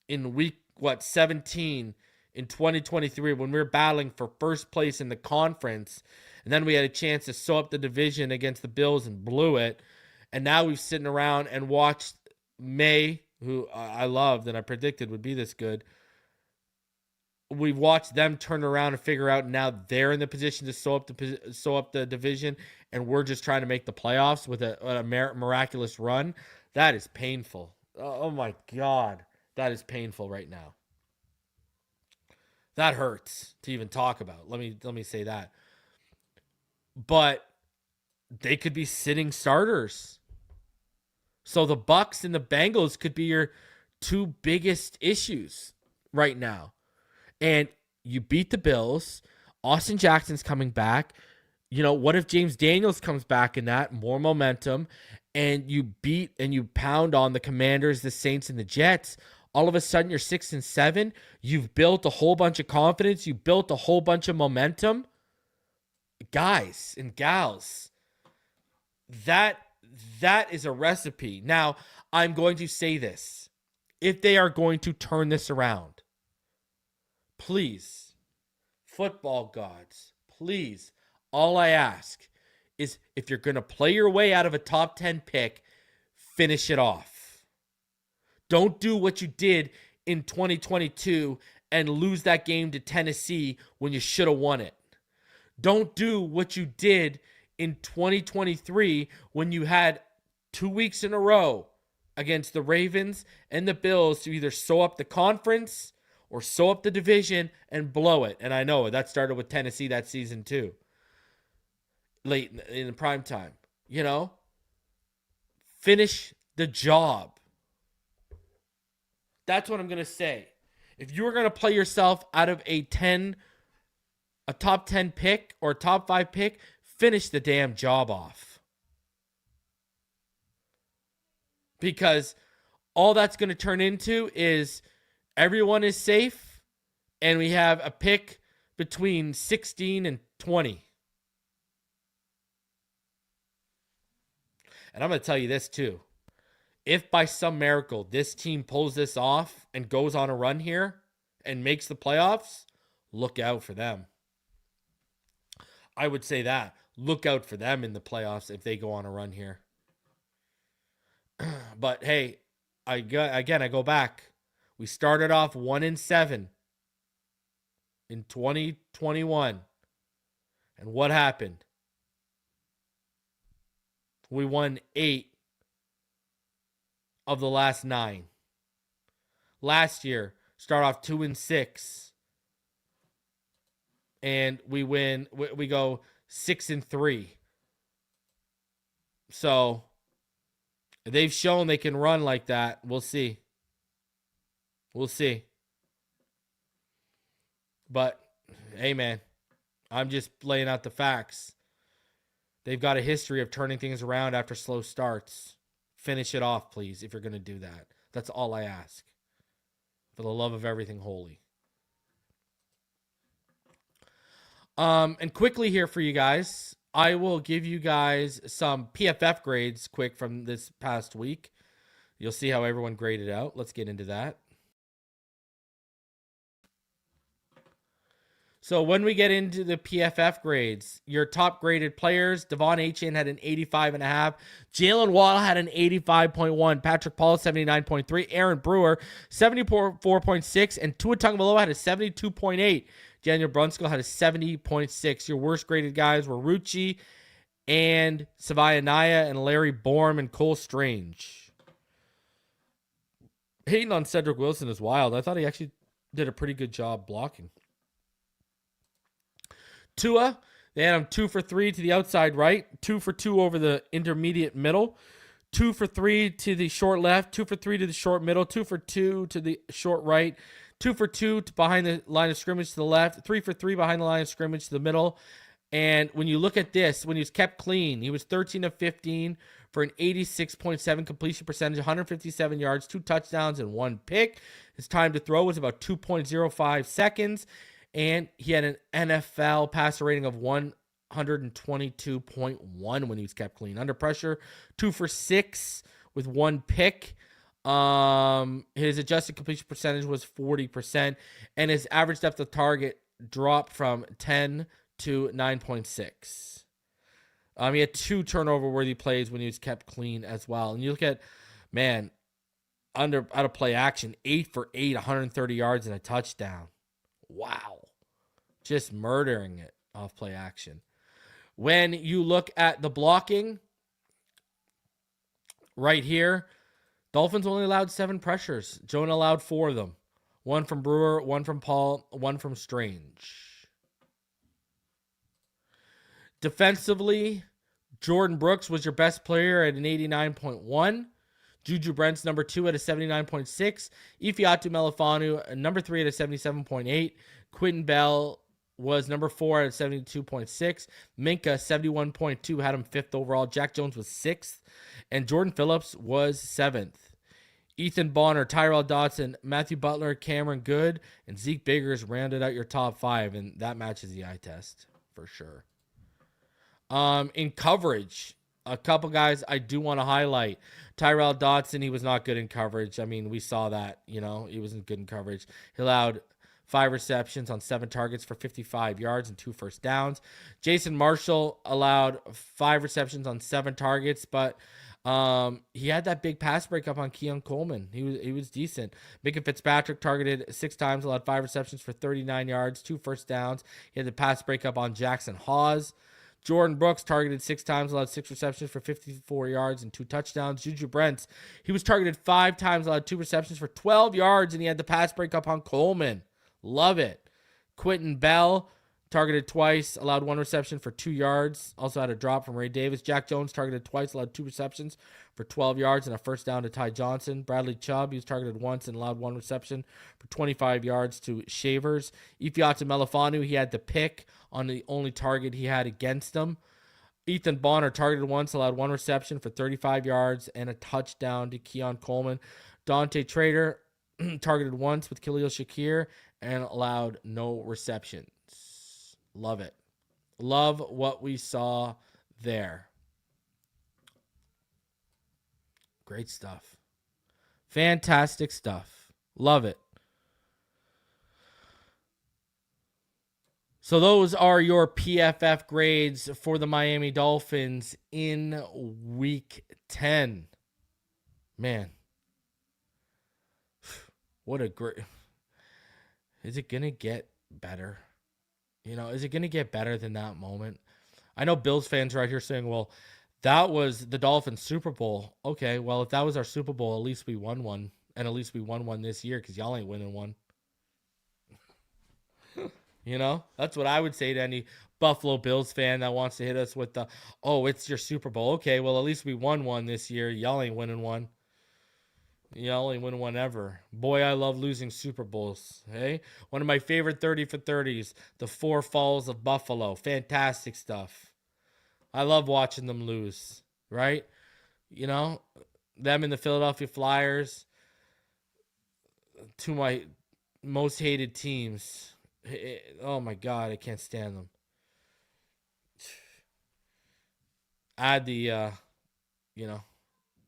in week, 17 in 2023, when we were battling for first place in the conference, and then we had a chance to sew up the division against the Bills and blew it. And now we've sitting around and watched May, who I loved and I predicted would be this good. We've watched them turn around and figure out now they're in the position to sew up the division, and we're just trying to make the playoffs with a miraculous run. That is painful. Oh my God, that is painful right now. That hurts to even talk about. Let me say that. But they could be sitting starters. So the Bucs and the Bengals could be your 2 biggest issues right now. And you beat the Bills. Austin Jackson's coming back. What if James Daniels comes back in that? More momentum. And you beat and you pound on the Commanders, the Saints, and the Jets. All of a sudden, you're 6-7. You've built a whole bunch of confidence. You built a whole bunch of momentum. Guys and gals, that is a recipe. Now, I'm going to say this. If they are going to turn this around, please, football gods, please, all I ask is if you're going to play your way out of a top 10 pick, finish it off. Don't do what you did in 2022 and lose that game to Tennessee when you should have won it. Don't do what you did in 2023 when you had 2 weeks in a row against the Ravens and the Bills to either sew up the conference or sew up the division and blow it. And I know that started with Tennessee that season too. Late in the prime time. You know? Finish the job. That's what I'm going to say. If you were going to play yourself out of a top 10 pick or a top 5 pick, finish the damn job off. Because all that's going to turn into is everyone is safe and we have a pick between 16 and 20. And I'm going to tell you this too. If by some miracle this team pulls this off and goes on a run here and makes the playoffs, look out for them. I would say that. Look out for them in the playoffs if they go on a run here. But hey, I go back. We started off 1-7 in 2021. And what happened? We won 8 of the last 9. Last year, start off 2-6. And we go 6-3. So they've shown they can run like that. We'll see. But hey, man, I'm just laying out the facts. They've got a history of turning things around after slow starts. Finish it off, please, if you're going to do that. That's all I ask. For the love of everything holy. And quickly here for you guys, I will give you guys some PFF grades quick from this past week. You'll see how everyone graded out. Let's get into that. So when we get into the PFF grades, your top graded players, Devon Achane had an 85.5. Jalen Waddle had an 85.1. Patrick Paul, 79.3. Aaron Brewer, 74.6. And Tua Tagovailoa had a 72.8. Daniel Brunskill had a 70.6. Your worst graded guys were Rucci and Savia Naya and Larry Bourne and Cole Strange. Hating on Cedric Wilson is wild. I thought he actually did a pretty good job blocking. Tua, they had him 2 for 3 to the outside right, 2 for 2 over the intermediate middle, 2 for 3 to the short left, 2 for 3 to the short middle, 2 for 2 to the short right, 2 for 2 to behind the line of scrimmage to the left, 3 for 3 behind the line of scrimmage to the middle. And when you look at this, when he was kept clean, he was 13 of 15 for an 86.7 completion percentage, 157 yards, 2 touchdowns, and 1 pick. His time to throw was about 2.05 seconds. And he had an NFL passer rating of 122.1 when he was kept clean. Under pressure, 2 for 6 with 1 pick. His adjusted completion percentage was 40%. And his average depth of target dropped from 10 to 9.6. He had 2 turnover-worthy plays when he was kept clean as well. And you look at, man, out of play action, 8 for 8, 130 yards and a touchdown. Wow. Just murdering it off play action. When you look at the blocking, right here, Dolphins only allowed 7 pressures. Jonah allowed 4 of them. 1 from Brewer, 1 from Paul, 1 from Strange. Defensively, Jordan Brooks was your best player at an 89.1. Juju Brent's number 2 at a 79.6. Ifeatu Melifonwu, number 3 at a 77.8. Quentin Bell was number 4 at 72.6. Minka, 71.2, had him 5th overall. Jack Jones was 6th. And Jordan Phillips was 7th. Ethan Bonner, Tyrell Dodson, Matthew Butler, Cameron Good, and Zeke Biggers rounded out your top 5, and that matches the eye test for sure. In coverage, a couple guys I do want to highlight. Tyrell Dodson, he was not good in coverage. I mean, we saw that, he wasn't good in coverage. He allowed 5 receptions on 7 targets for 55 yards and 2 first downs. Jason Marshall allowed 5 receptions on 7 targets, but he had that big pass breakup on Keon Coleman. He was decent. Micah Fitzpatrick targeted 6 times, allowed 5 receptions for 39 yards, 2 first downs. He had the pass breakup on Jackson Hawes. Jordan Brooks targeted 6 times, allowed 6 receptions for 54 yards and 2 touchdowns. Juju Brents, he was targeted 5 times, allowed 2 receptions for 12 yards, and he had the pass breakup on Coleman. Love it. Quentin Bell targeted twice, allowed 1 reception for 2 yards. Also had a drop from Ray Davis. Jack Jones targeted twice, allowed 2 receptions for 12 yards and a first down to Ty Johnson. Bradley Chubb, he was targeted once and allowed 1 reception for 25 yards to Shavers. Ifeatu Melifanu, he had the pick on the only target he had against him. Ethan Bonner targeted once, allowed 1 reception for 35 yards and a touchdown to Keon Coleman. Dante Trader targeted once with Khalil Shakir and allowed no receptions. Love it. Love what we saw there. Great stuff. Fantastic stuff. Love it. So those are your PFF grades for the Miami Dolphins in Week 10. Man. What a great... Is it going to get better? Is it going to get better than that moment? I know Bills fans right here saying, well, that was the Dolphins Super Bowl. Okay, well, if that was our Super Bowl, at least we won one. And at least we won one this year because y'all ain't winning one. That's what I would say to any Buffalo Bills fan that wants to hit us with the, oh, it's your Super Bowl. Okay, well, at least we won one this year. Y'all ain't winning one. Y'all ain't win one ever. Boy, I love losing Super Bowls. Hey, one of my favorite 30 for 30s, the 4 Falls of Buffalo. Fantastic stuff. I love watching them lose, right? Them and the Philadelphia Flyers, 2 of my most hated teams. Oh my God, I can't stand them. Add the,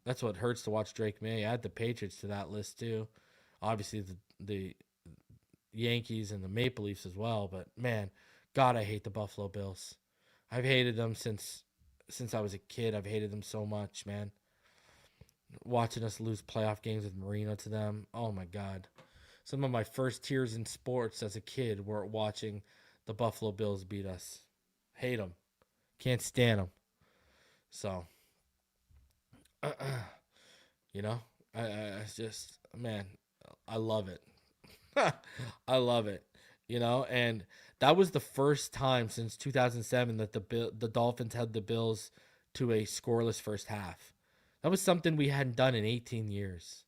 that's what hurts to watch Drake May. Add the Patriots to that list too. Obviously the Yankees and the Maple Leafs as well. But man, God, I hate the Buffalo Bills. I've hated them since I was a kid. I've hated them so much, man. Watching us lose playoff games with Marino to them. Oh my God. Some of my first tears in sports as a kid were watching the Buffalo Bills beat us. Hate them. Can't stand them. So, I just, man, I love it. I love it. And that was the first time since 2007 that the Dolphins had the Bills to a scoreless first half. That was something we hadn't done in 18 years.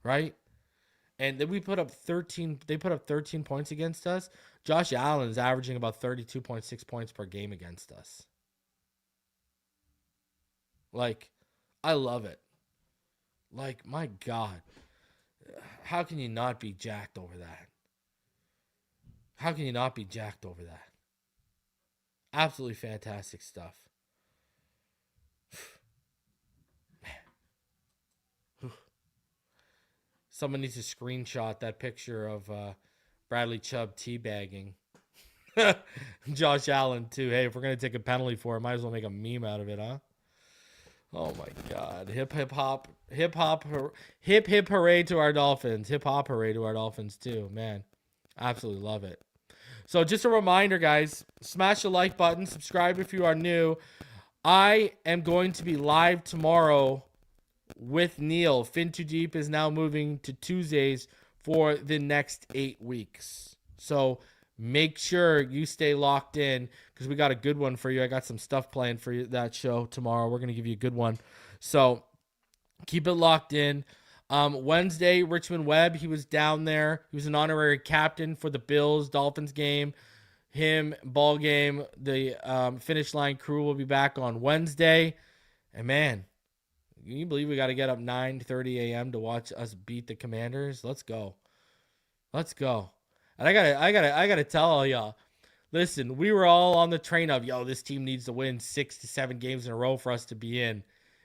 Right? And then they put up 13 points against us. Josh Allen is averaging about 32.6 points per game against us. I love it. My God. How can you not be jacked over that? How can you not be jacked over that? Absolutely fantastic stuff. Someone needs to screenshot that picture of Bradley Chubb teabagging Josh Allen too. Hey, if we're gonna take a penalty for it, might as well make a meme out of it, huh? Oh my God! Hip hop, hooray to our Dolphins! Hip hop, hooray to our Dolphins too, man. Absolutely love it. So just a reminder, guys, smash the like button, subscribe if you are new. I am going to be live tomorrow with Neil. Fin Too Deep is now moving to Tuesdays for the next 8 weeks. So make sure you stay locked in because we got a good one for you. I got some stuff planned for you that show tomorrow. We're going to give you a good one. So keep it locked in. Wednesday, Richmond Webb, he was down there. He was an honorary captain for the Bills Dolphins game. Him, ball game, the finish line crew will be back on Wednesday. And man, Can you believe we got to get up 9:30 a.m. to watch us beat the Commanders? Let's go. Let's go. And I gotta tell all y'all, listen, we were all on the train of, this team needs to win 6 to 7 games in a row for us to be in.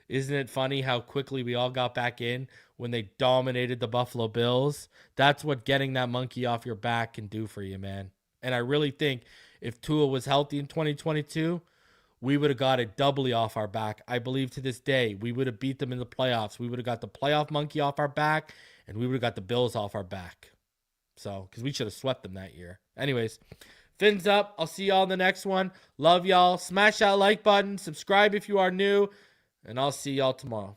Isn't it funny how quickly we all got back in when they dominated the Buffalo Bills? That's what getting that monkey off your back can do for you, man. And I really think if Tua was healthy in 2022, we would have got it doubly off our back. I believe to this day, we would have beat them in the playoffs. We would have got the playoff monkey off our back, and we would have got the Bills off our back. So, because we should have swept them that year. Anyways, fins up. I'll see y'all in the next one. Love y'all. Smash that like button. Subscribe if you are new. And I'll see y'all tomorrow.